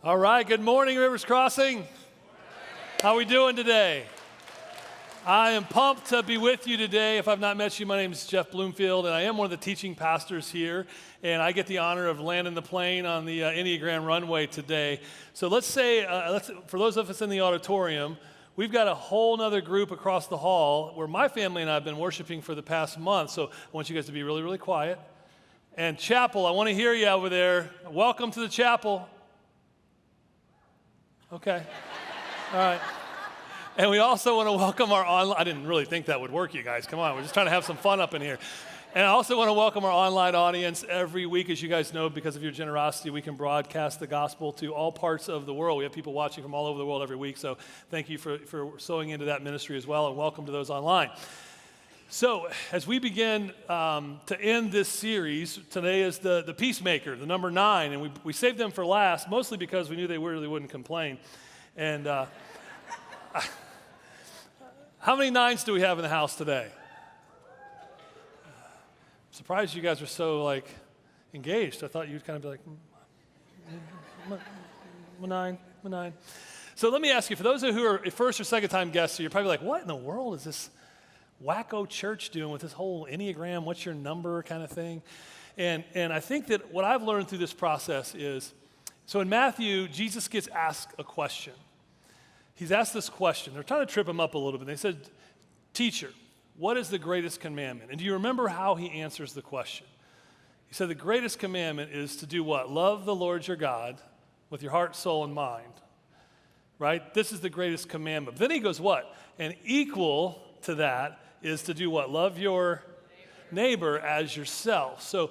All right, good morning, Rivers Crossing. How are we doing today? I am pumped to be with you today. If I've not met you, my name is Jeff Bloomfield, and I am one of the teaching pastors here, and I get the honor of landing the plane on the Enneagram runway today. So let's say, for those of us in the auditorium, we've got a whole nother group across the hall where my family and I have been worshiping for the past month, so I want you guys to be really, really quiet. And chapel, I want to hear you over there. Welcome to the chapel. Okay. All right. And we also want to welcome our online, I didn't really think that would work, you guys. Come on, we're just trying to have some fun up in here. And I also want to welcome our online audience. Every week, as you guys know, because of your generosity, we can broadcast the gospel to all parts of the world. We have people watching from all over the world every week, so thank you for sowing into that ministry as well, and welcome to those online. So, as we begin to end this series, today is the peacemaker, the number 9, and we saved them for last, mostly because we knew they really wouldn't complain. And how many 9s do we have in the house today? I'm surprised you guys are so engaged. I thought you'd kind of be like, 9. So let me ask you, for those who are first or second time guests, you're probably like, what in the world is this wacko church doing with this whole Enneagram, what's your number kind of thing? And I think that what I've learned through this process is, so in Matthew, Jesus gets asked a question. He's asked this question. They're trying to trip him up a little bit. They said, "Teacher, what is the greatest commandment?" And do you remember how he answers the question? He said the greatest commandment is to do what? Love the Lord your God with your heart, soul, and mind. Right? This is the greatest commandment. Then he goes, what? And equal to that is to do what? Love your neighbor as yourself. So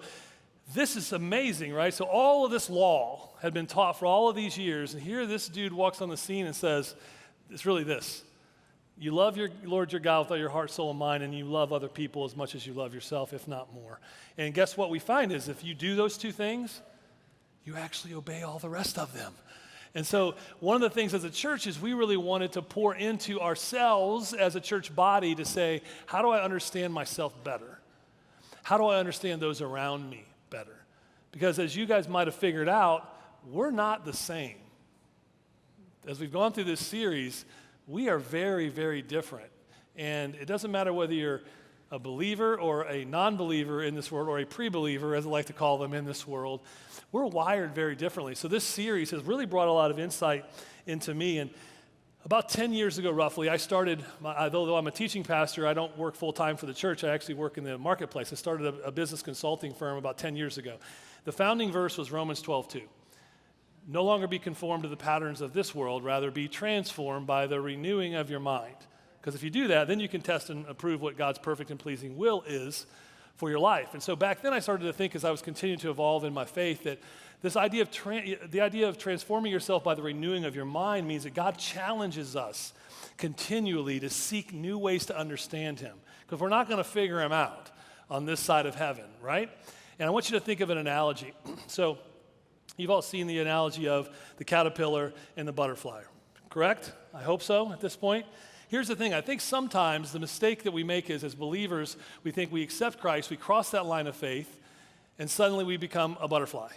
this is amazing, right? So all of this law had been taught for all of these years, and here this dude walks on the scene and says, it's really this. You love your Lord your God with all your heart, soul, and mind, and you love other people as much as you love yourself, if not more. And guess what we find is if you do those two things, you actually obey all the rest of them. And so one of the things as a church is we really wanted to pour into ourselves as a church body to say, how do I understand myself better? How do I understand those around me better? Because as you guys might have figured out, we're not the same. As we've gone through this series, we are very, very different. And it doesn't matter whether you're a believer or a non-believer in this world, or a pre-believer, as I like to call them, in this world. We're wired very differently. So this series has really brought a lot of insight into me. And about 10 years ago, roughly, I started, although I'm a teaching pastor, I don't work full-time for the church. I actually work in the marketplace. I started a business consulting firm about 10 years ago. The founding verse was Romans 12:2. No longer be conformed to the patterns of this world, rather be transformed by the renewing of your mind. Because if you do that, then you can test and approve what God's perfect and pleasing will is for your life. And so back then I started to think, as I was continuing to evolve in my faith, that this idea of the idea of transforming yourself by the renewing of your mind means that God challenges us continually to seek new ways to understand him. Because we're not going to figure him out on this side of heaven, right? And I want you to think of an analogy. So you've all seen the analogy of the caterpillar and the butterfly, correct? I hope so at this point. Here's the thing. I think sometimes the mistake that we make is, as believers, we think we accept Christ, we cross that line of faith, and suddenly we become a butterfly.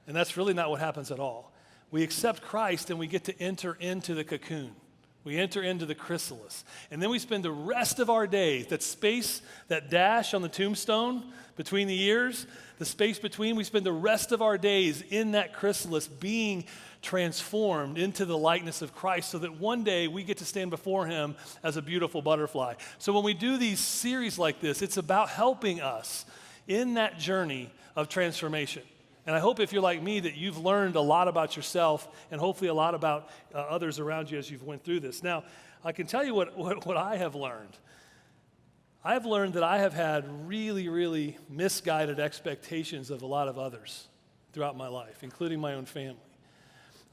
And that's really not what happens at all. We accept Christ and we get to enter into the cocoon. We enter into the chrysalis. And then we spend the rest of our days, that space, that dash on the tombstone between the ears, the space between, we spend the rest of our days in that chrysalis being transformed into the likeness of Christ, so that one day we get to stand before him as a beautiful butterfly. So when we do these series like this, it's about helping us in that journey of transformation. And I hope, if you're like me, that you've learned a lot about yourself and hopefully a lot about others around you as you've went through this. Now, I can tell you what I have learned. I have learned that I have had really, really misguided expectations of a lot of others throughout my life, including my own family.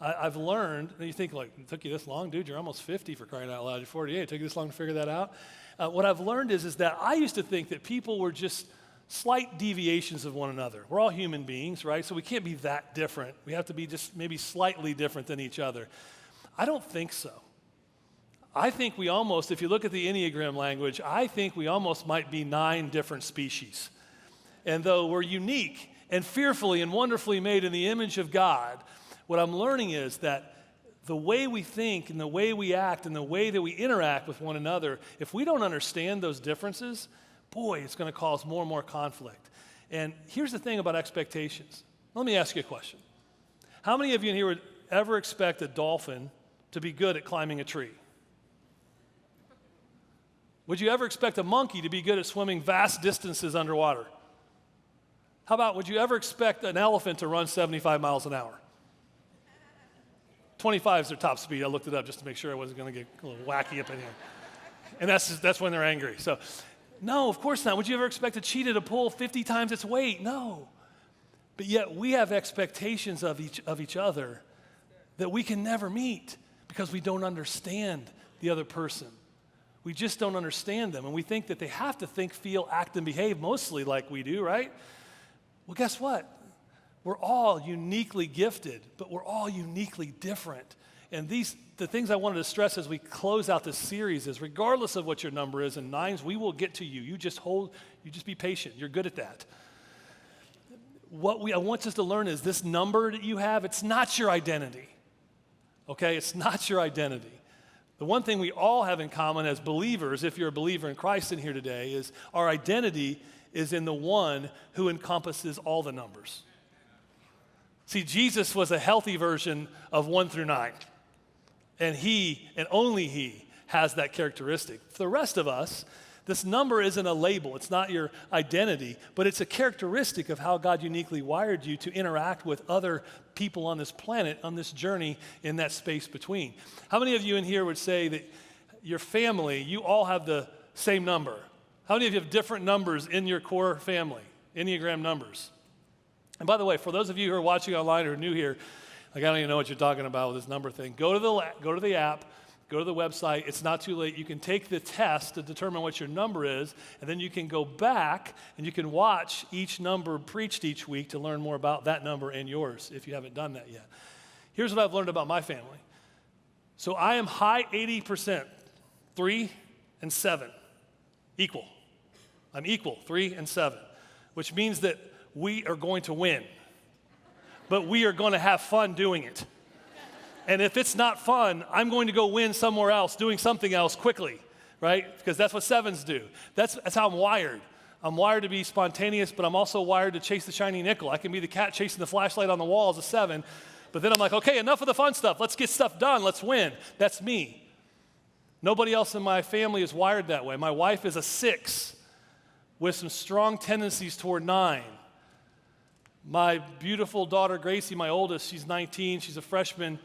I've learned, and you think, it took you this long? Dude, you're almost 50, for crying out loud. You're 48. It took you this long to figure that out? What I've learned is that I used to think that people were just slight deviations of one another. We're all human beings, right? So we can't be that different. We have to be just maybe slightly different than each other. I don't think so. I think we almost, if you look at the Enneagram language, I think we almost might be 9 different species. And though we're unique and fearfully and wonderfully made in the image of God, What I'm learning is that the way we think and the way we act and the way that we interact with one another, if we don't understand those differences, boy, it's going to cause more and more conflict. And here's the thing about expectations. Let me ask you a question. How many of you in here would ever expect a dolphin to be good at climbing a tree? Would you ever expect a monkey to be good at swimming vast distances underwater? How about, would you ever expect an elephant to run 75 miles an hour? 25 is their top speed. I looked it up just to make sure I wasn't going to get a little wacky up in here. And that's when they're angry. So, no, of course not. Would you ever expect a cheetah to pull 50 times its weight? No. But yet we have expectations of each other that we can never meet because we don't understand the other person. We just don't understand them. And we think that they have to think, feel, act, and behave mostly like we do, right? Well, guess what? We're all uniquely gifted, but we're all uniquely different. And the things I wanted to stress as we close out this series is regardless of what your number is in nines, we will get to you. You just be patient. You're good at that. What I want us to learn is this number that you have, it's not your identity. Okay? It's not your identity. The one thing we all have in common as believers, if you're a believer in Christ in here today, is our identity is in the one who encompasses all the numbers. See, Jesus was a healthy version of 1 through 9. And he, and only he, has that characteristic. For the rest of us, this number isn't a label. It's not your identity, but it's a characteristic of how God uniquely wired you to interact with other people on this planet, on this journey, in that space between. How many of you in here would say that your family, you all have the same number? How many of you have different numbers in your core family, Enneagram numbers? And by the way, for those of you who are watching online or are new here, like I don't even know what you're talking about with this number thing, go to the app, go to the website. It's not too late. You can take the test to determine what your number is, and then you can go back and you can watch each number preached each week to learn more about that number and yours if you haven't done that yet. Here's what I've learned about my family. So I am high 80%, 3 and 7, equal. I'm equal, 3 and 7, which means that we are going to win, but we are going to have fun doing it. And if it's not fun, I'm going to go win somewhere else, doing something else quickly, right? Because that's what 7s do. That's how I'm wired. I'm wired to be spontaneous, but I'm also wired to chase the shiny nickel. I can be the cat chasing the flashlight on the wall as a 7, but then I'm like, okay, enough of the fun stuff. Let's get stuff done. Let's win. That's me. Nobody else in my family is wired that way. My wife is a 6 with some strong tendencies toward 9. My beautiful daughter, Gracie, my oldest, she's 19. She's a freshman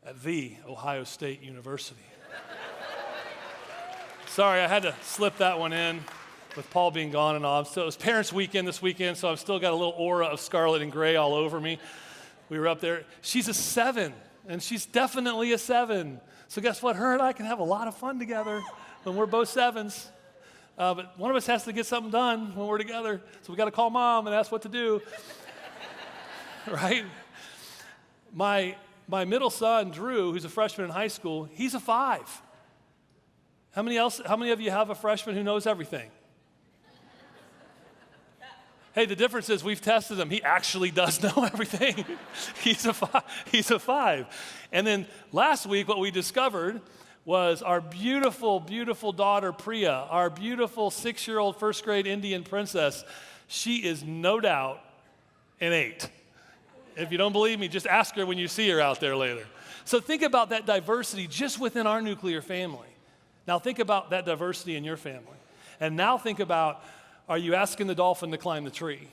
at the Ohio State University. Sorry, I had to slip that one in with Paul being gone and all. It was Parents' Weekend this weekend, so I've still got a little aura of scarlet and gray all over me. We were up there. She's a 7, and she's definitely a 7. So guess what? Her and I can have a lot of fun together when we're both 7s. But one of us has to get something done when we're together. So we got to call mom and ask what to do. Right? My middle son, Drew, who's a freshman in high school, he's a 5. How many of you have a freshman who knows everything? Hey, the difference is we've tested him. He actually does know everything. He's a 5. And then last week, what we discovered was our beautiful, beautiful daughter, Priya, our beautiful 6-year-old first grade Indian princess. She is no doubt an 8. If you don't believe me, just ask her when you see her out there later. So think about that diversity just within our nuclear family. Now think about that diversity in your family. And now think about, are you asking the dolphin to climb the tree?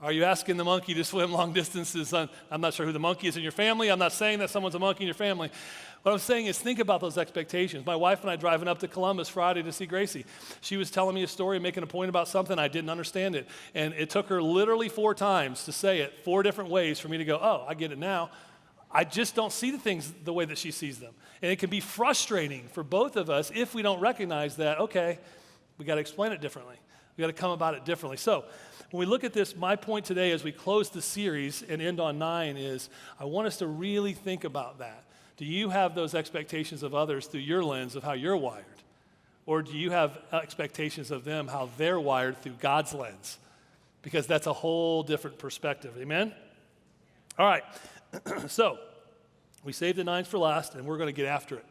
Are you asking the monkey to swim long distances? I'm not sure who the monkey is in your family. I'm not saying that someone's a monkey in your family. What I'm saying is think about those expectations. My wife and I driving up to Columbus Friday to see Gracie. She was telling me a story, making a point about something. I didn't understand it. And it took her literally 4 times to say it, 4 different ways for me to go, oh, I get it now. I just don't see the things the way that she sees them. And it can be frustrating for both of us if we don't recognize that, okay, we got to explain it differently. We got to come about it differently. So when we look at this, my point today as we close the series and end on 9 is I want us to really think about that. Do you have those expectations of others through your lens of how you're wired? Or do you have expectations of them how they're wired through God's lens? Because that's a whole different perspective. Amen? All right, so we saved the nines for last, and we're going to get after it.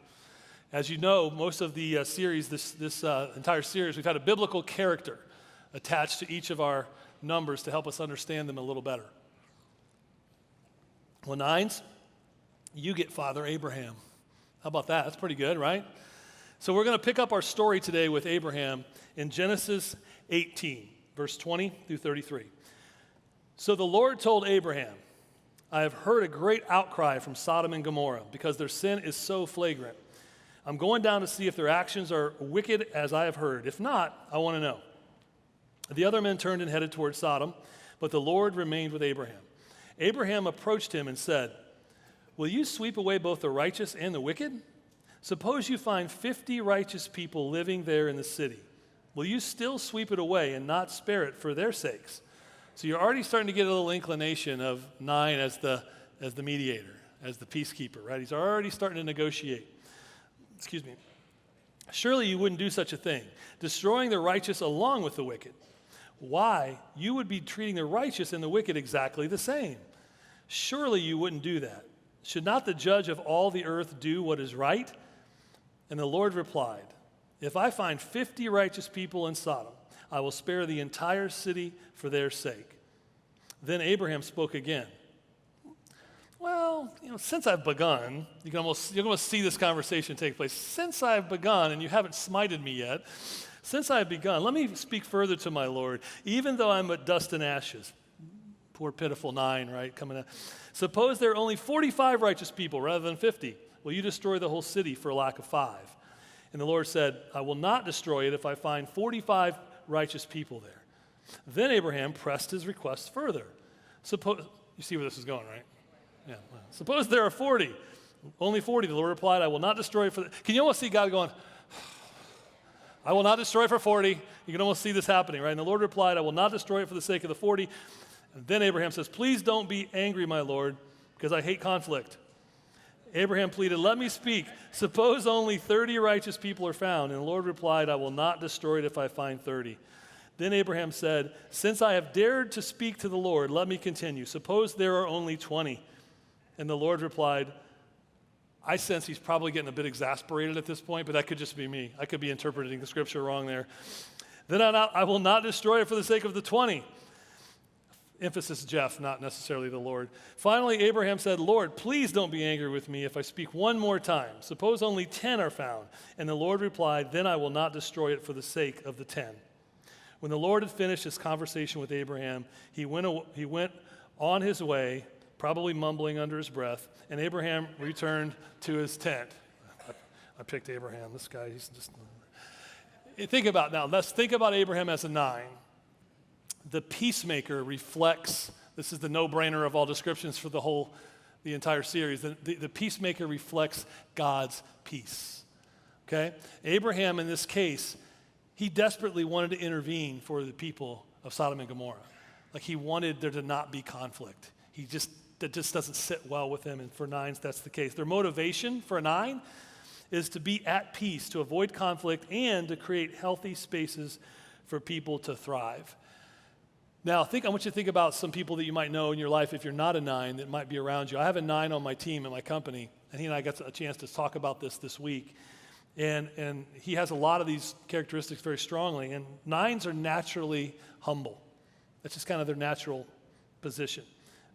As you know, most of the series, this entire series, we've had a biblical character attached to each of our numbers to help us understand them a little better. Well, nines, you get Father Abraham. How about that? That's pretty good, right? So we're going to pick up our story today with Abraham in Genesis 18, verse 20 through 33. So the Lord told Abraham, I have heard a great outcry from Sodom and Gomorrah because their sin is so flagrant. I'm going down to see if their actions are wicked as I have heard. If not, I want to know. The other men turned and headed toward Sodom, but the Lord remained with Abraham. Abraham approached him and said, will you sweep away both the righteous and the wicked? Suppose you find 50 righteous people living there in the city. Will you still sweep it away and not spare it for their sakes? So you're already starting to get a little inclination of 9 as the mediator, as the peacekeeper, right? He's already starting to negotiate. Excuse me. Surely you wouldn't do such a thing, destroying the righteous along with the wicked. Why? You would be treating the righteous and the wicked exactly the same. Surely you wouldn't do that. Should not the judge of all the earth do what is right? And the Lord replied, if I find 50 righteous people in Sodom, I will spare the entire city for their sake. Then Abraham spoke again. Well, since I've begun, you can almost see this conversation take place. Since I've begun, and you haven't smited me yet, since I've begun, let me speak further to my Lord, even though I'm but dust and ashes. Poor pitiful 9, right, coming out. Suppose there are only 45 righteous people rather than 50. Will you destroy the whole city for lack of 5? And the Lord said, I will not destroy it if I find 45 righteous people there. Then Abraham pressed his request further. Suppose, you see where this is going, right? Yeah. Well, suppose there are 40. Only 40. The Lord replied, I will not destroy it for... Can you almost see God going, I will not destroy it for 40. You can almost see this happening, right? And the Lord replied, I will not destroy it for the sake of the 40. And then Abraham says, please don't be angry, my Lord, because I hate conflict. Abraham pleaded, let me speak. Suppose only 30 righteous people are found. And the Lord replied, I will not destroy it if I find 30. Then Abraham said, since I have dared to speak to the Lord, let me continue. Suppose there are only 20. And the Lord replied, I sense he's probably getting a bit exasperated at this point, but that could just be me. I could be interpreting the scripture wrong there. Then I will not destroy it for the sake of the 20. Emphasis Jeff, not necessarily the Lord. Finally, Abraham said, Lord, please don't be angry with me if I speak one more time. Suppose only 10 are found. And the Lord replied, then I will not destroy it for the sake of the 10. When the Lord had finished his conversation with Abraham, he went on his way, probably mumbling under his breath, and Abraham returned to his tent. I picked Abraham. This guy, he's just... Let's think about Abraham as a 9. The peacemaker reflects, this is the no-brainer of all descriptions for the entire series. The peacemaker reflects God's peace. Okay? Abraham, in this case, he desperately wanted to intervene for the people of Sodom and Gomorrah. Like he wanted there to not be conflict. That just doesn't sit well with him, and for 9s, that's the case. Their motivation for a 9 is to be at peace, to avoid conflict, and to create healthy spaces for people to thrive. Now, I want you to think about some people that you might know in your life if you're not a 9 that might be around you. I have a 9 on my team in my company, and he and I got a chance to talk about this week. And he has a lot of these characteristics very strongly, and 9s are naturally humble. That's just kind of their natural position.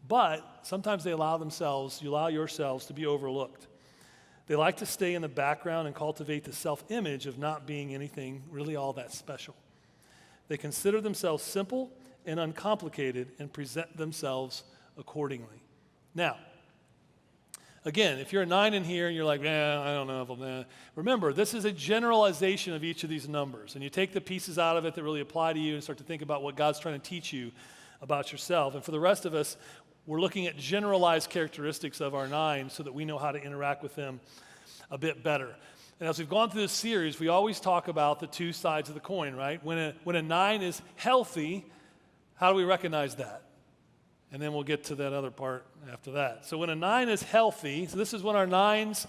But sometimes you allow yourselves to be overlooked. They like to stay in the background and cultivate the self-image of not being anything really all that special. They consider themselves simple and uncomplicated and present themselves accordingly. Now, again, if you're a 9 in here and you're like, I don't know if I'm remember, this is a generalization of each of these numbers. And you take the pieces out of it that really apply to you and start to think about what God's trying to teach you about yourself. And for the rest of us, we're looking at generalized characteristics of our 9 so that we know how to interact with them a bit better. And as we've gone through this series, we always talk about the two sides of the coin, right? When a 9 is healthy, how do we recognize that? And then we'll get to that other part after that. So when a 9 is healthy, so this is when our 9s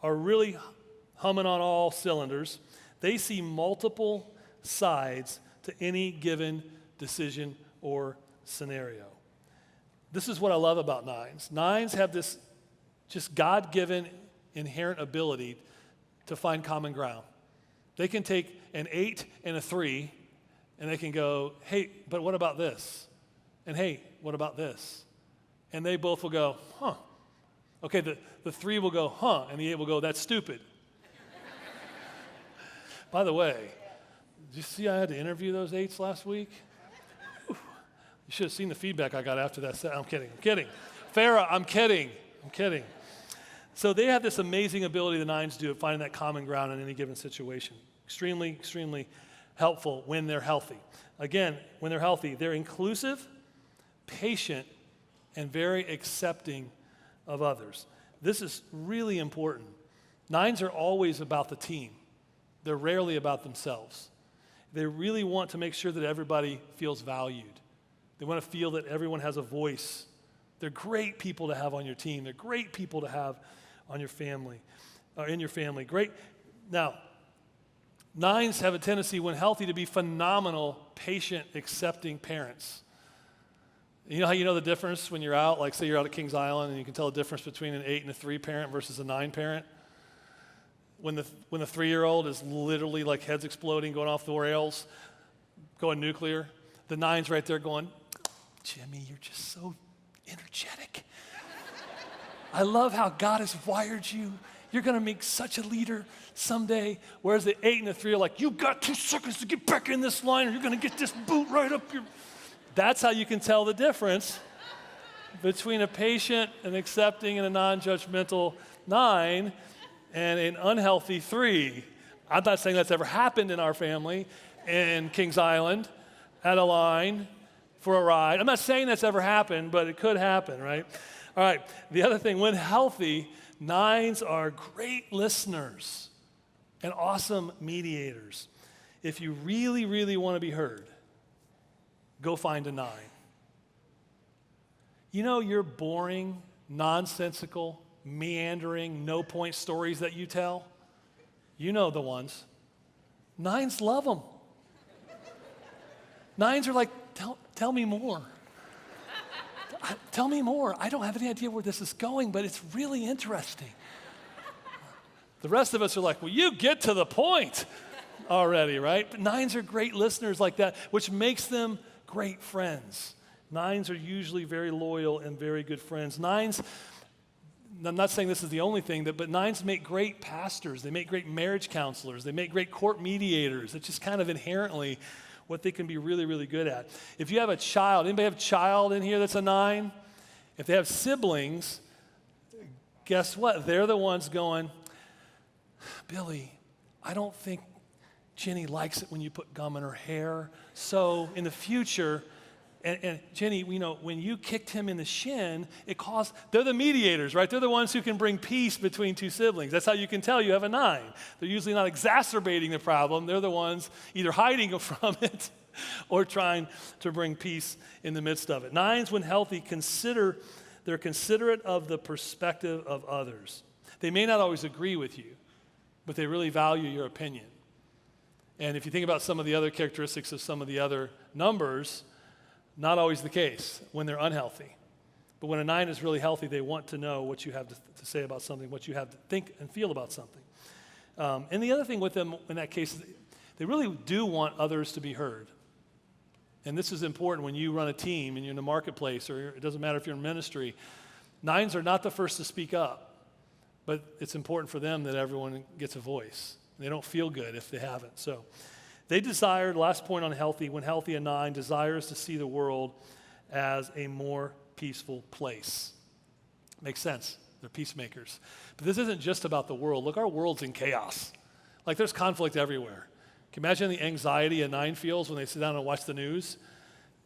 are really humming on all cylinders, they see multiple sides to any given decision or scenario. This is what I love about nines. Nines have this just God-given inherent ability to find common ground. They can take an 8 and a 3, and they can go, hey, but what about this? And hey, what about this? And they both will go, huh. Okay, the 3 will go, huh, and the 8 will go, that's stupid. By the way, did you see I had to interview those 8s last week? Whew. You should have seen the feedback I got after that set. I'm kidding. Farrah, I'm kidding. So they have this amazing ability, the 9s do, of finding that common ground in any given situation. Extremely, extremely helpful when they're healthy. Again, when they're healthy, they're inclusive, patient, and very accepting of others. This is really important. 9s are always about the team. They're rarely about themselves. They really want to make sure that everybody feels valued. They want to feel that everyone has a voice. They're great people to have on your team. They're great people to have on your family, or in your family. Great. Now, 9s have a tendency, when healthy, to be phenomenal, patient, accepting parents. You know how you know the difference when you're out, like say you're out at Kings Island and you can tell the difference between an 8 and a 3 parent versus a 9 parent? When the 3-year-old is literally like heads exploding, going off the rails, going nuclear, the 9's right there going, Jimmy, you're just so energetic. I love how God has wired you. You're going to make such a leader someday. Whereas the 8 and the 3 are like, you've got 2 seconds to get back in this line or you're going to get this boot right up your... That's how you can tell the difference between a patient, an accepting, and a non-judgmental 9 and an unhealthy 3. I'm not saying that's ever happened in our family in Kings Island at a line for a ride. I'm not saying that's ever happened, but it could happen, right? All right, the other thing, when healthy, 9s are great listeners and awesome mediators. If you really, really want to be heard, go find a 9. You know your boring, nonsensical, meandering, no-point stories that you tell? You know the ones. 9s love them. 9s are like, tell me more. Tell me more. I don't have any idea where this is going, but it's really interesting. The rest of us are like, well, you get to the point already, right? But 9s are great listeners like that, which makes them great friends. 9s are usually very loyal and very good friends. 9s, I'm not saying this is the only thing, but 9s make great pastors. They make great marriage counselors. They make great court mediators. It's just kind of inherently what they can be really, really good at. If you have a child, anybody have a child in here that's a 9? If they have siblings, guess what? They're the ones going, Billy, I don't think Jenny likes it when you put gum in her hair. So in the future, and Jenny, you know, when you kicked him in the shin, they're the mediators, right? They're the ones who can bring peace between 2 siblings. That's how you can tell you have a 9. They're usually not exacerbating the problem. They're the ones either hiding from it or trying to bring peace in the midst of it. 9s, when healthy, they're considerate of the perspective of others. They may not always agree with you, but they really value your opinion. And if you think about some of the other characteristics of some of the other numbers, not always the case when they're unhealthy. But when a 9 is really healthy, they want to know what you have to say about something, what you have to think and feel about something. And the other thing with them in that case is they really do want others to be heard. And this is important when you run a team and you're in the marketplace, or it doesn't matter if you're in ministry. 9s are not the first to speak up, but it's important for them that everyone gets a voice. They don't feel good if they haven't. So they desire, last point on healthy, when healthy, a 9 desires to see the world as a more peaceful place. Makes sense. They're peacemakers. But this isn't just about the world. Look, our world's in chaos. Like there's conflict everywhere. Can you imagine the anxiety a 9 feels when they sit down and watch the news?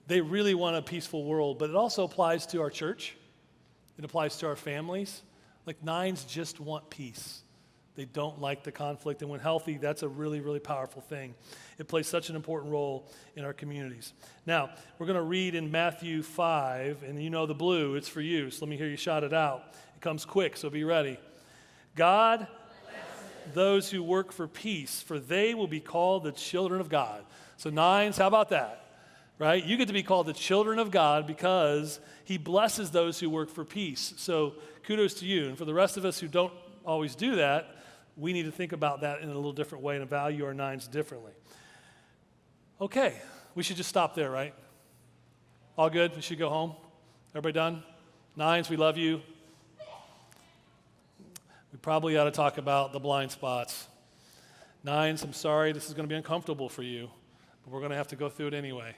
They really want a peaceful world, but it also applies to our church. It applies to our families. Like 9s just want peace. They don't like the conflict, and when healthy, that's a really, really powerful thing. It plays such an important role in our communities. Now, we're going to read in Matthew 5, and you know the blue, it's for you, so let me hear you shout it out. It comes quick, so be ready. God bless those who work for peace, for they will be called the children of God. So 9s, how about that? right? You get to be called the children of God because he blesses those who work for peace. So kudos to you. And for the rest of us who don't always do that, we need to think about that in a little different way and value our nines differently. Okay, we should just stop there, right? All good? We should go home? Everybody done? Nines, we love you. We probably ought to talk about the blind spots. Nines, I'm sorry, this is going to be uncomfortable for you, but we're going to have to go through it anyway.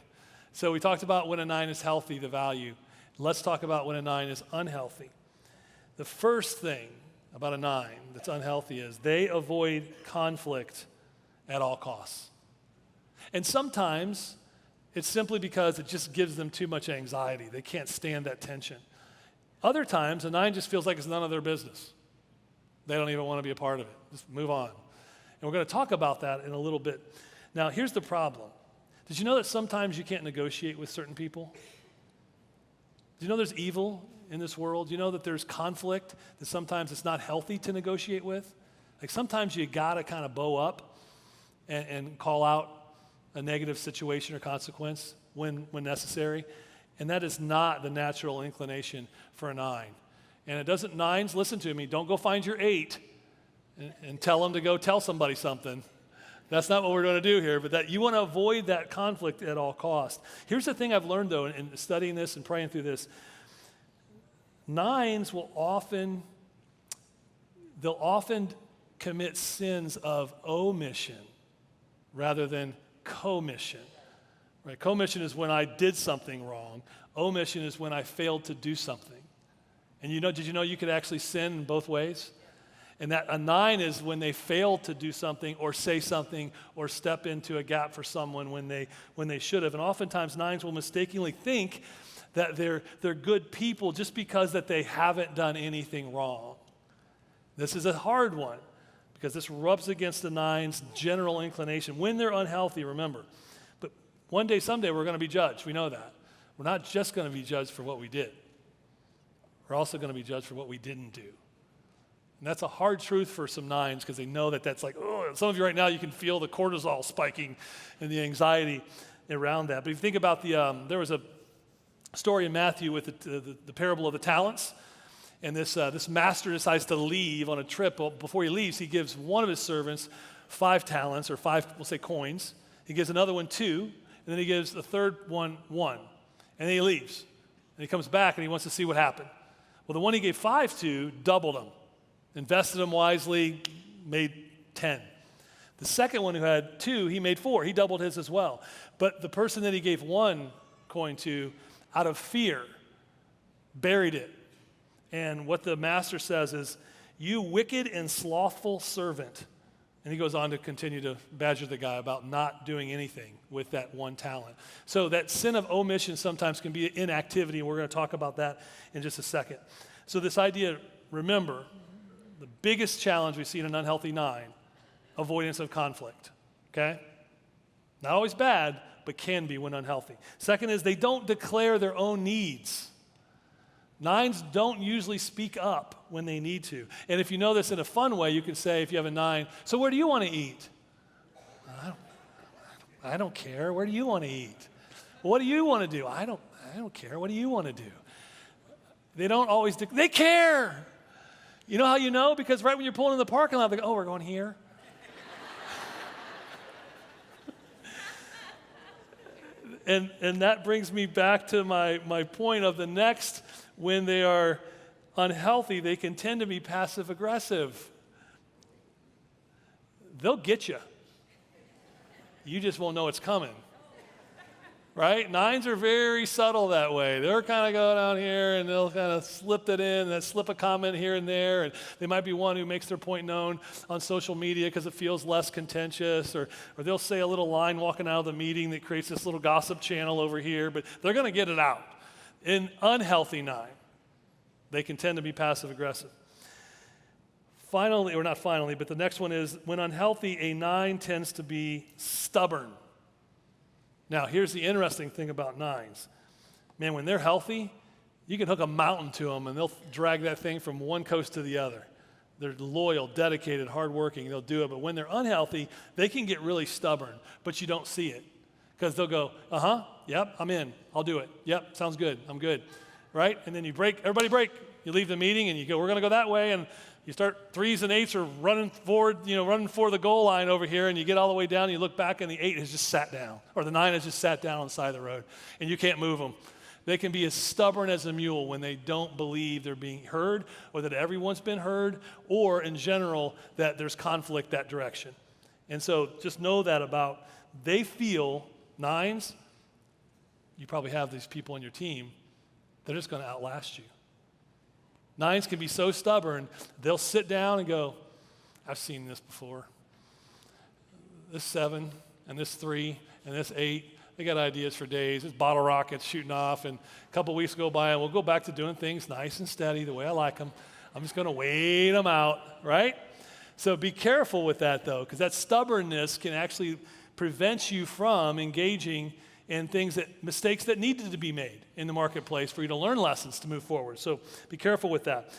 So we talked about when a 9 is healthy, the value. Let's talk about when a 9 is unhealthy. The first thing about a 9 that's unhealthy is they avoid conflict at all costs. And sometimes it's simply because it just gives them too much anxiety. They can't stand that tension. Other times, a 9 just feels like it's none of their business. They don't even want to be a part of it. Just move on. And we're going to talk about that in a little bit. Now, here's the problem. Did you know that sometimes you can't negotiate with certain people? Do you know there's evil in this world? Do you know that there's conflict that sometimes it's not healthy to negotiate with? Like sometimes you got to kind of bow up and call out a negative situation or consequence when necessary. And that is not the natural inclination for a 9. And it doesn't, 9s, listen to me, don't go find your 8 and tell them to go tell somebody something. That's not what we're going to do here, but that you want to avoid that conflict at all costs. Here's the thing I've learned, though, in studying this and praying through this. 9s will often commit sins of omission rather than commission. Right? Commission is when I did something wrong. Omission is when I failed to do something. And did you know you could actually sin in both ways? And that a 9 is when they fail to do something or say something or step into a gap for someone when they should have. And oftentimes 9s will mistakenly think that they're good people just because that they haven't done anything wrong. This is a hard one because this rubs against the 9's general inclination. When they're unhealthy, remember. But one day, someday, we're going to be judged. We know that. We're not just going to be judged for what we did. We're also going to be judged for what we didn't do. And that's a hard truth for some 9s because they know that that's like, oh, some of you right now, you can feel the cortisol spiking and the anxiety around that. But if you think about there was a story in Matthew with the parable of the talents. And this master decides to leave on a trip. Well, before he leaves, he gives one of his servants 5 talents, or 5, we'll say, coins. He gives another one 2, and then he gives the third one 1. And then he leaves. And he comes back and he wants to see what happened. Well, the one he gave 5 to doubled them. Invested them wisely, made 10. The second one who had 2, he made 4. He doubled his as well. But the person that he gave 1 coin to, out of fear, buried it. And what the master says is, "You wicked and slothful servant." And he goes on to continue to badger the guy about not doing anything with that 1 talent. So that sin of omission sometimes can be inactivity, and we're going to talk about that in just a second. So this idea, remember, the biggest challenge we see in an unhealthy 9, avoidance of conflict, okay? Not always bad, but can be when unhealthy. Second is they don't declare their own needs. 9s don't usually speak up when they need to. And if you know this in a fun way, you can say, if you have a 9, "So where do you want to eat?" I don't care. Where do you want to eat? "Well, what do you want to do?" I don't care. What do you want to do? They don't always, they care. You know how you know? Because right when you're pulling in the parking lot, they go, "Oh, we're going here." And that brings me back to my point of the next. When they are unhealthy, they can tend to be passive aggressive. They'll get you. You just won't know it's coming. Right? 9s are very subtle that way. They're kind of going out here and they'll kind of slip it in and slip a comment here and there. And they might be one who makes their point known on social media because it feels less contentious. Or they'll say a little line walking out of the meeting that creates this little gossip channel over here. But they're going to get it out. In unhealthy 9, they can tend to be passive aggressive. Finally, or not finally, but the next one is when unhealthy, a 9 tends to be stubborn. Now, here's the interesting thing about 9s. Man, when they're healthy, you can hook a mountain to them and they'll drag that thing from one coast to the other. They're loyal, dedicated, hardworking, they'll do it. But when they're unhealthy, they can get really stubborn, but you don't see it Because they'll go, yep, I'm in, I'll do it. Yep, sounds good, I'm good, right? And then you break, everybody break. You leave the meeting and you go, we're going to go that way, and you start 3s and 8s are running forward, running for the goal line over here, and you get all the way down, and you look back, and the 8 has just sat down, or the 9 has just sat down on the side of the road, and you can't move them. They can be as stubborn as a mule when they don't believe they're being heard, or that everyone's been heard, or in general, that there's conflict that direction. And so just know that about, they feel, 9s, you probably have these people on your team, they're just going to outlast you. 9s can be so stubborn, they'll sit down and go, I've seen this before. This 7 and this 3 and this 8, they got ideas for days. It's bottle rockets shooting off, and a couple weeks go by, and we'll go back to doing things nice and steady the way I like them. I'm just going to wait them out, right? So be careful with that, though, because that stubbornness can actually prevent you from engaging in mistakes that needed to be made in the marketplace for you to learn lessons to move forward. So be careful with that.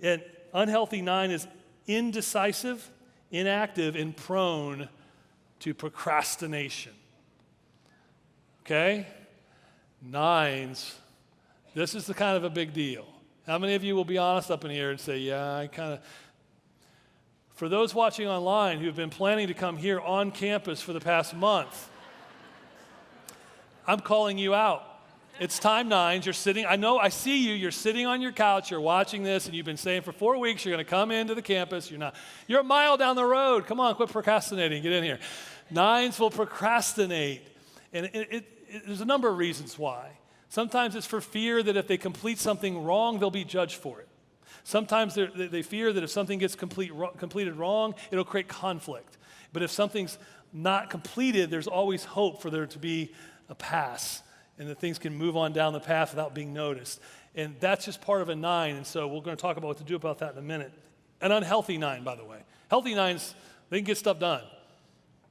An unhealthy 9 is indecisive, inactive, and prone to procrastination. Okay? 9s, this is the kind of a big deal. How many of you will be honest up in here and say, yeah, I kind of... For those watching online who have been planning to come here on campus for the past month, I'm calling you out. It's time, 9s. You're sitting, I see you. You're sitting on your couch. You're watching this, and you've been saying for 4 weeks you're going to come into the campus. You're not. You're a mile down the road. Come on, quit procrastinating. Get in here. 9s will procrastinate, and there's a number of reasons why. Sometimes it's for fear that if they complete something wrong, they'll be judged for it. Sometimes they fear that if something gets completed wrong, it'll create conflict. But if something's not completed, there's always hope for there to be a pass, and that things can move on down the path without being noticed. And that's just part of a 9, and so we're going to talk about what to do about that in a minute. An unhealthy 9, by the way. Healthy 9s, they can get stuff done,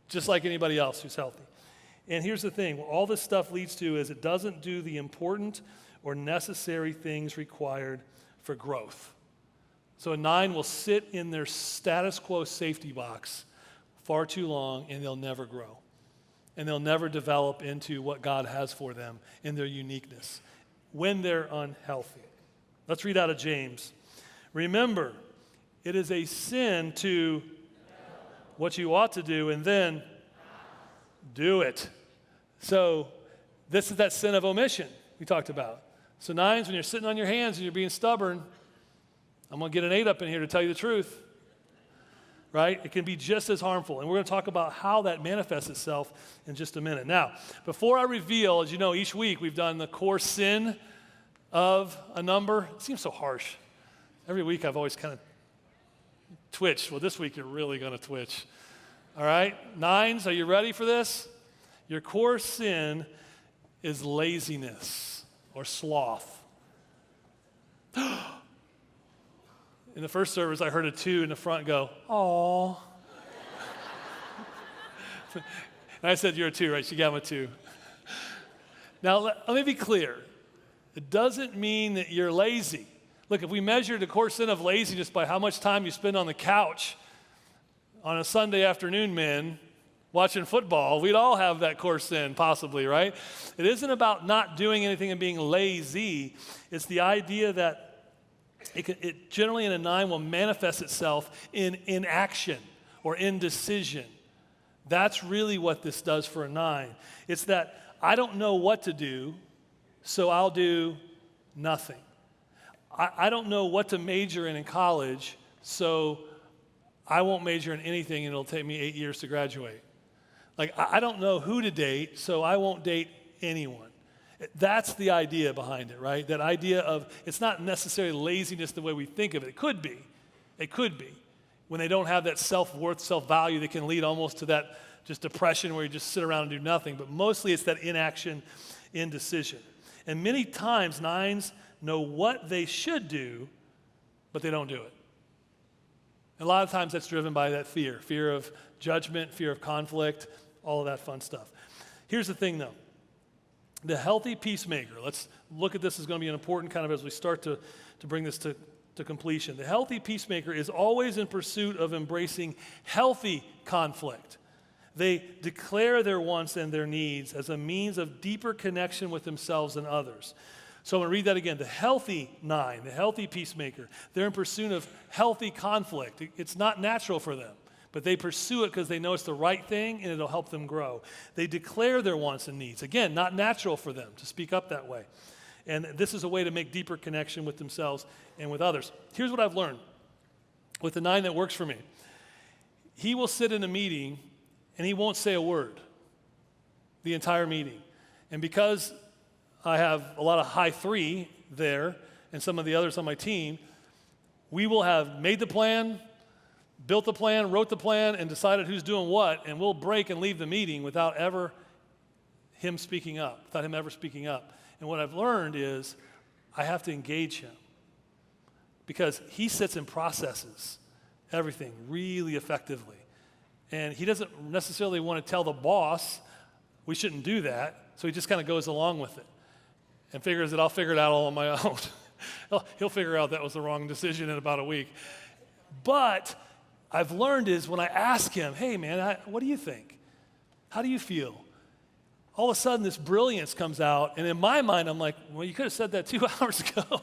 just like anybody else who's healthy. And here's the thing, what all this stuff leads to is it doesn't do the important or necessary things required for growth. So a 9 will sit in their status quo safety box far too long, and they'll never grow. And they'll never develop into what God has for them in their uniqueness when they're unhealthy. Let's read out of James. Remember, it is a sin to what you ought to do and then do it. So this is that sin of omission we talked about. So 9s, when you're sitting on your hands and you're being stubborn, I'm going to get an 8 up in here to tell you the truth. Right? It can be just as harmful. And we're going to talk about how that manifests itself in just a minute. Now, before I reveal, as you know, each week we've done the core sin of a number. It seems so harsh. Every week I've always kind of twitched. Well, this week you're really going to twitch. All right? 9s, are you ready for this? Your core sin is laziness or sloth. In the first service, I heard a 2 in the front go, "Aw." And I said, "You're a 2, right?" She gave him a 2. Now, let me be clear. It doesn't mean that you're lazy. Look, if we measured the core sin of laziness by how much time you spend on the couch on a Sunday afternoon, men, watching football, we'd all have that core sin, possibly, right? It isn't about not doing anything and being lazy. It's the idea that it generally in a 9 will manifest itself in inaction or indecision. That's really what this does for a 9. It's that I don't know what to do, so I'll do nothing. I don't know what to major in college, so I won't major in anything and it'll take me 8 years to graduate. Like, I don't know who to date, so I won't date anyone. That's the idea behind it, right? That idea of, it's not necessarily laziness the way we think of it. It could be. It could be. When they don't have that self-worth, self-value, they can lead almost to that just depression where you just sit around and do nothing. But mostly it's that inaction, indecision. And many times 9s know what they should do, but they don't do it. And a lot of times that's driven by that fear of judgment, fear of conflict, all of that fun stuff. Here's the thing, though. The healthy peacemaker, let's look at this as going to be an important kind of as we start to bring this to completion. The healthy peacemaker is always in pursuit of embracing healthy conflict. They declare their wants and their needs as a means of deeper connection with themselves and others. So I'm going to read that again. The healthy 9, the healthy peacemaker, they're in pursuit of healthy conflict. It's not natural for them, but they pursue it because they know it's the right thing and it'll help them grow. They declare their wants and needs. Again, not natural for them to speak up that way. And this is a way to make deeper connection with themselves and with others. Here's what I've learned with the 9 that works for me. He will sit in a meeting and he won't say a word the entire meeting. And because I have a lot of high 3 there and some of the others on my team, we will have made the plan, built the plan, wrote the plan, and decided who's doing what, and we'll break and leave the meeting without ever him speaking up, without him ever speaking up. And what I've learned is I have to engage him because he sits and processes everything really effectively. And he doesn't necessarily want to tell the boss we shouldn't do that, so he just kind of goes along with it and figures that I'll figure it out all on my own. He'll figure out that was the wrong decision in about a week. But I've learned is when I ask him, hey man, what do you think? How do you feel? All of a sudden this brilliance comes out, and in my mind I'm like, well, you could have said that 2 hours ago.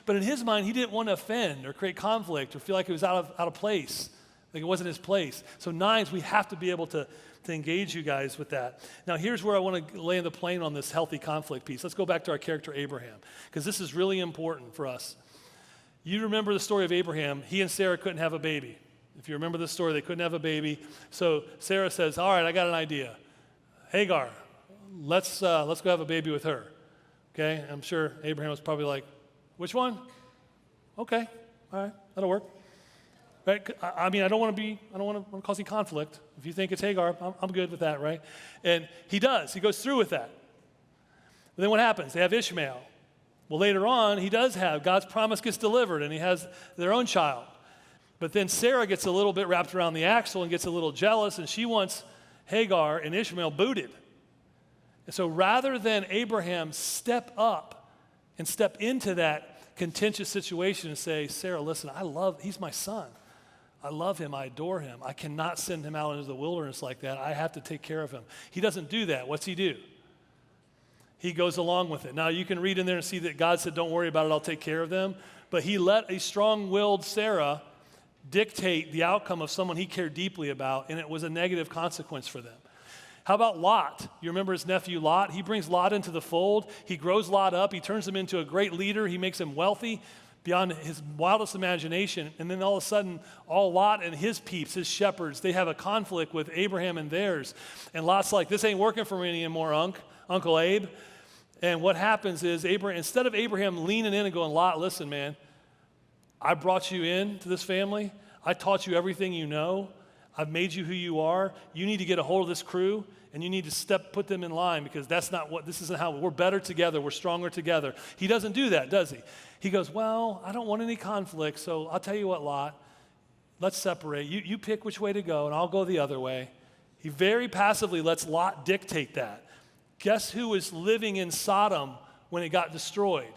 But in his mind, he didn't want to offend or create conflict or feel like it was out of place. Like it wasn't his place. So 9s, we have to be able to engage you guys with that. Now here's where I want to lay in the plane on this healthy conflict piece. Let's go back to our character Abraham, because this is really important for us. You remember the story of Abraham. He and Sarah couldn't have a baby. If you remember the story, they couldn't have a baby. So Sarah says, all right, I got an idea. Hagar, let's go have a baby with her. Okay? I'm sure Abraham was probably like, which one? Okay, all right, that'll work. Right? I mean, I don't want to cause any conflict. If you think it's Hagar, I'm good with that, right? And he does. He goes through with that. But then what happens? They have Ishmael. Well, later on, he does have, God's promise gets delivered, and he has their own child. But then Sarah gets a little bit wrapped around the axle and gets a little jealous, and she wants Hagar and Ishmael booted. And so rather than Abraham step up and step into that contentious situation and say, Sarah, listen, he's my son. I love him. I adore him. I cannot send him out into the wilderness like that. I have to take care of him. He doesn't do that. What's he do? He goes along with it. Now, you can read in there and see that God said, don't worry about it. I'll take care of them. But he let a strong-willed Sarah dictate the outcome of someone he cared deeply about, and it was a negative consequence for them. How about Lot? You remember his nephew Lot? He brings Lot into the fold. He grows Lot up. He turns him into a great leader. He makes him wealthy beyond his wildest imagination. And then all of a sudden, all Lot and his peeps, his shepherds, they have a conflict with Abraham and theirs. And Lot's like, this ain't working for me anymore, Uncle Abe. And what happens is, instead of Abraham leaning in and going, Lot, listen, man, I brought you into this family. I taught you everything you know. I've made you who you are. You need to get a hold of this crew, and you need to put them in line, because this isn't how, we're better together, we're stronger together. He doesn't do that, does he? He goes, well, I don't want any conflict, so I'll tell you what, Lot, let's separate. You pick which way to go, and I'll go the other way. He very passively lets Lot dictate that. Guess who was living in Sodom when it got destroyed?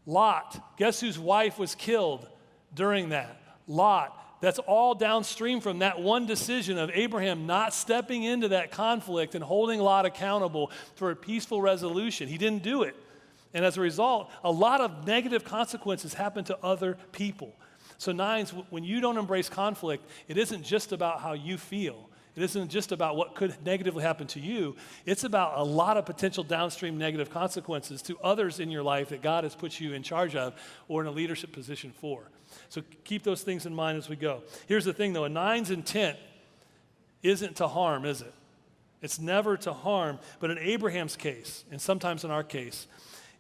Lot. Guess whose wife was killed during that? Lot. That's all downstream from that one decision of Abraham not stepping into that conflict and holding Lot accountable for a peaceful resolution. He didn't do it. And as a result, a lot of negative consequences happen to other people. So 9s, when you don't embrace conflict, it isn't just about how you feel. It isn't just about what could negatively happen to you. It's about a lot of potential downstream negative consequences to others in your life that God has put you in charge of or in a leadership position for. So keep those things in mind as we go. Here's the thing, though. A 9's intent isn't to harm, is it? It's never to harm. But in Abraham's case, and sometimes in our case,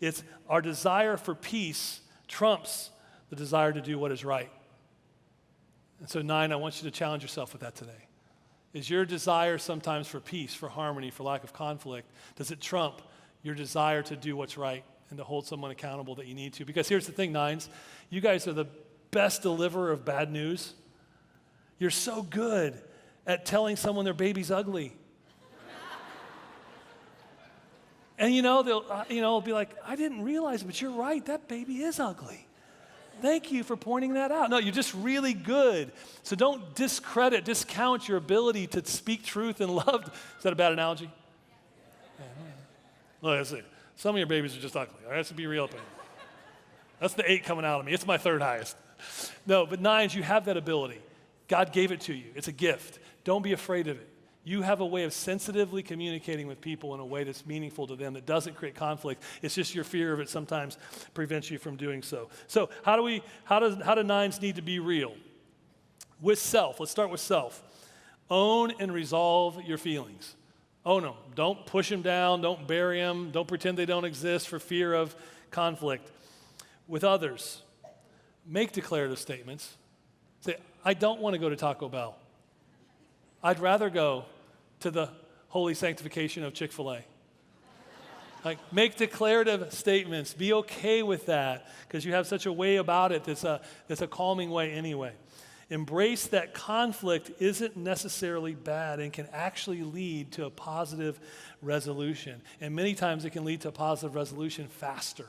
it's our desire for peace trumps the desire to do what is right. And so 9, I want you to challenge yourself with that today. Is your desire sometimes for peace, for harmony, for lack of conflict, does it trump your desire to do what's right and to hold someone accountable that you need to? Because here's the thing, 9s, you guys are the best deliverer of bad news. You're so good at telling someone their baby's ugly. And they'll be like, I didn't realize it, but you're right, that baby is ugly. Thank you for pointing that out. No, you're just really good. So don't discount your ability to speak truth and love. Is that a bad analogy? Look, let's see. Some of your babies are just ugly. All right, let's be real. That's the 8 coming out of me. It's my 3rd highest. No, but 9s, you have that ability. God gave it to you. It's a gift. Don't be afraid of it. You have a way of sensitively communicating with people in a way that's meaningful to them, that doesn't create conflict. It's just your fear of it sometimes prevents you from doing so. So how do 9s need to be real? With self. Let's start with self. Own and resolve your feelings. Own them. Don't push them down. Don't bury them. Don't pretend they don't exist for fear of conflict. With others, make declarative statements. Say, I don't want to go to Taco Bell. I'd rather go to the holy sanctification of Chick-fil-A. Like, make declarative statements. Be okay with that because you have such a way about it that's a calming way anyway. Embrace that conflict isn't necessarily bad and can actually lead to a positive resolution. And many times it can lead to a positive resolution faster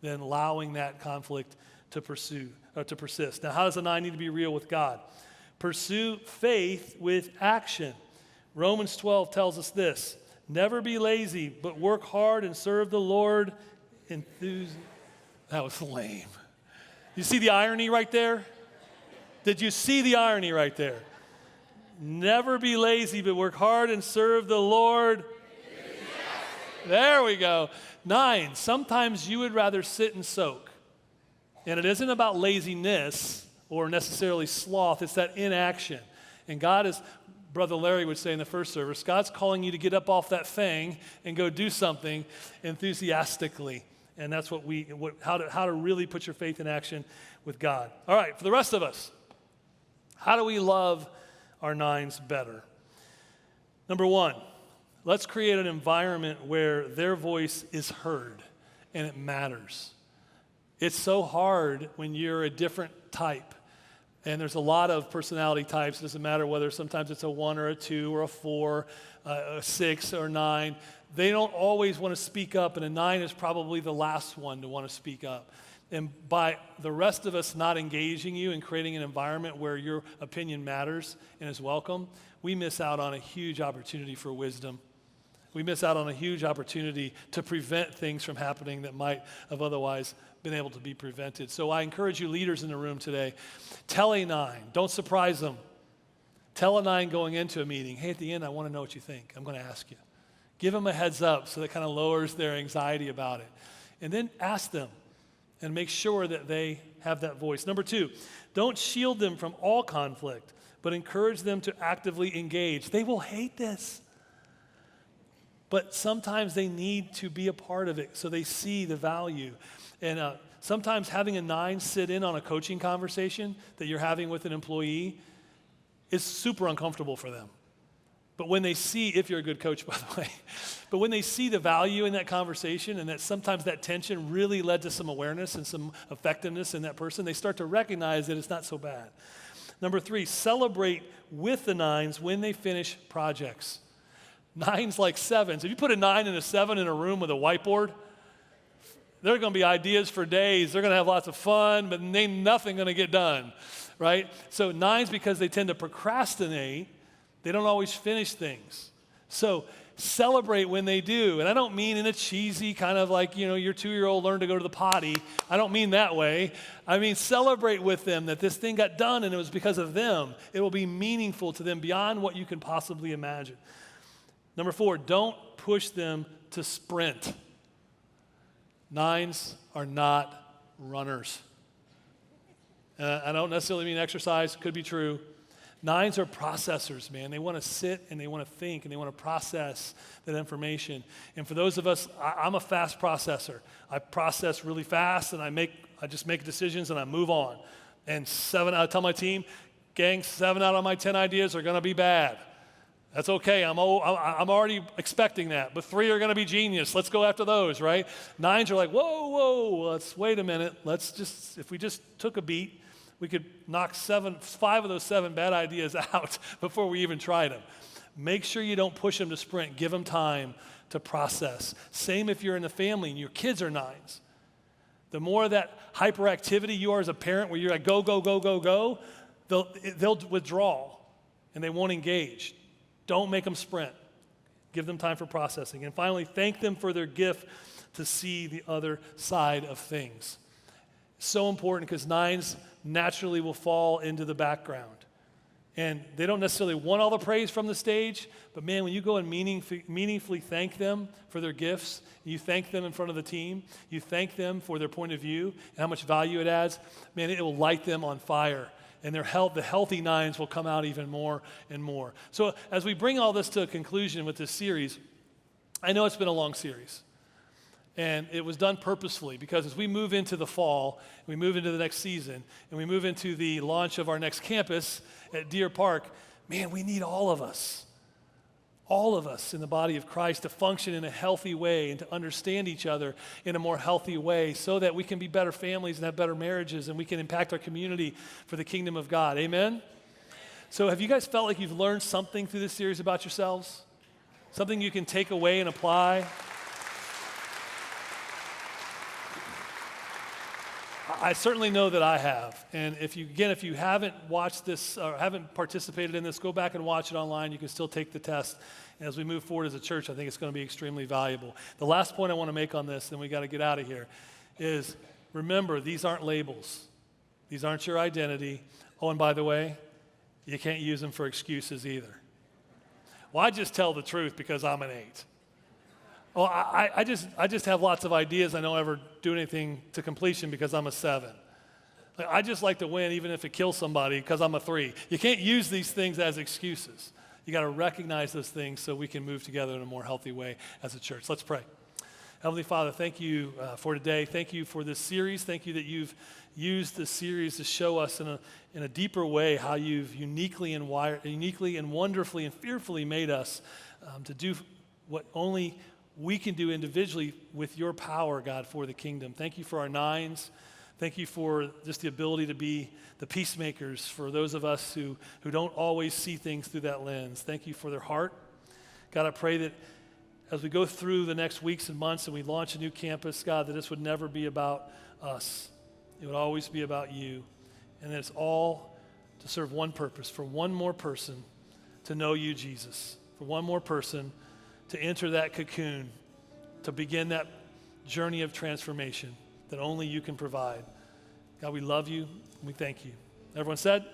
than allowing that conflict to persist. Now, how does a 9 need to be real with God? Pursue faith with action. Romans 12 tells us this: never be lazy, but work hard and serve the Lord That was lame. You see the irony right there? Did you see the irony right there? Never be lazy, but work hard and serve the Lord. There we go. 9, sometimes you would rather sit and soak. And it isn't about laziness or necessarily sloth, it's that inaction. And God is, Brother Larry would say in the first service, God's calling you to get up off that thing and go do something enthusiastically. And that's how to really put your faith in action with God. All right, for the rest of us, how do we love our 9s better? Number 1, let's create an environment where their voice is heard and it matters. It's so hard when you're a different type. And there's a lot of personality types. It doesn't matter whether sometimes it's a 1 or a 2 or a 4, a 6 or 9. They don't always want to speak up, and a 9 is probably the last one to want to speak up. And by the rest of us not engaging you and creating an environment where your opinion matters and is welcome, we miss out on a huge opportunity for wisdom. We miss out on a huge opportunity to prevent things from happening that might have otherwise been able to be prevented. So I encourage you leaders in the room today, tell a 9, don't surprise them. Tell a 9 going into a meeting, hey, at the end, I want to know what you think. I'm going to ask you. Give them a heads up so that kind of lowers their anxiety about it. And then ask them and make sure that they have that voice. Number 2, don't shield them from all conflict, but encourage them to actively engage. They will hate this. But sometimes they need to be a part of it so they see the value. And sometimes having a 9 sit in on a coaching conversation that you're having with an employee is super uncomfortable for them. But when they see, if you're a good coach, by the way, but when they see the value in that conversation and that sometimes that tension really led to some awareness and some effectiveness in that person, they start to recognize that it's not so bad. Number 3, celebrate with the 9s when they finish projects. 9s like 7s. If you put a 9 and a 7 in a room with a whiteboard, there are going to be ideas for days. They're going to have lots of fun, but ain't nothing going to get done, right? So 9s, because they tend to procrastinate, they don't always finish things. So celebrate when they do. And I don't mean in a cheesy kind of like, your 2-year-old learned to go to the potty. I don't mean that way. I mean celebrate with them that this thing got done and it was because of them. It will be meaningful to them beyond what you can possibly imagine. Number 4, don't push them to sprint. 9s are not runners. I don't necessarily mean exercise, could be true. 9s are processors, man. They want to sit and they want to think and they want to process that information. And for those of us, I'm a fast processor. I process really fast and I just make decisions and I move on. And I tell my team, gang, 7 out of my 10 ideas are going to be bad. That's okay. I'm already expecting that. But 3 are going to be genius. Let's go after those, right? 9s are like, whoa, let's wait a minute. If we just took a beat, we could knock 5 of those 7 bad ideas out before we even tried them. Make sure you don't push them to sprint. Give them time to process. Same if you're in the family and your kids are 9s. The more of that hyperactivity you are as a parent where you're like, go, go, go, go, go, they'll withdraw and they won't engage. Don't make them sprint. Give them time for processing. And finally, thank them for their gift to see the other side of things. So important because 9s naturally will fall into the background. And they don't necessarily want all the praise from the stage, but man, when you go and meaningfully thank them for their gifts, you thank them in front of the team, you thank them for their point of view and how much value it adds, man, it will light them on fire. And the healthy 9s will come out even more and more. So as we bring all this to a conclusion with this series, I know it's been a long series. And it was done purposefully because as we move into the fall, we move into the next season, and we move into the launch of our next campus at Deer Park, man, we need all of us in the body of Christ to function in a healthy way and to understand each other in a more healthy way so that we can be better families and have better marriages and we can impact our community for the kingdom of God. Amen? So have you guys felt like you've learned something through this series about yourselves? Something you can take away and apply? I certainly know that I have. And if you haven't watched this or haven't participated in this, go back and watch it online. You can still take the test. And as we move forward as a church, I think it's going to be extremely valuable. The last point I want to make on this, then we got to get out of here, is remember, these aren't labels. These aren't your identity. Oh, and by the way, you can't use them for excuses either. Well, I just tell the truth because I'm an 8. Oh, I just have lots of ideas. I don't ever do anything to completion because I'm a 7. I just like to win even if it kills somebody because I'm a 3. You can't use these things as excuses. You got to recognize those things so we can move together in a more healthy way as a church. Let's pray. Heavenly Father, thank you for today. Thank you for this series. Thank you that you've used this series to show us in a deeper way how you've uniquely and wonderfully and fearfully made us to do what only we can do individually with your power, God, for the kingdom. Thank you for our 9s. Thank you for just the ability to be the peacemakers for those of us who don't always see things through that lens. Thank you for their heart. God, I pray that as we go through the next weeks and months and we launch a new campus, God, that this would never be about us. It would always be about you. And that it's all to serve one purpose, for one more person to know you, Jesus. For one more person to enter that cocoon, to begin that journey of transformation that only you can provide. God, we love you and we thank you. Everyone said?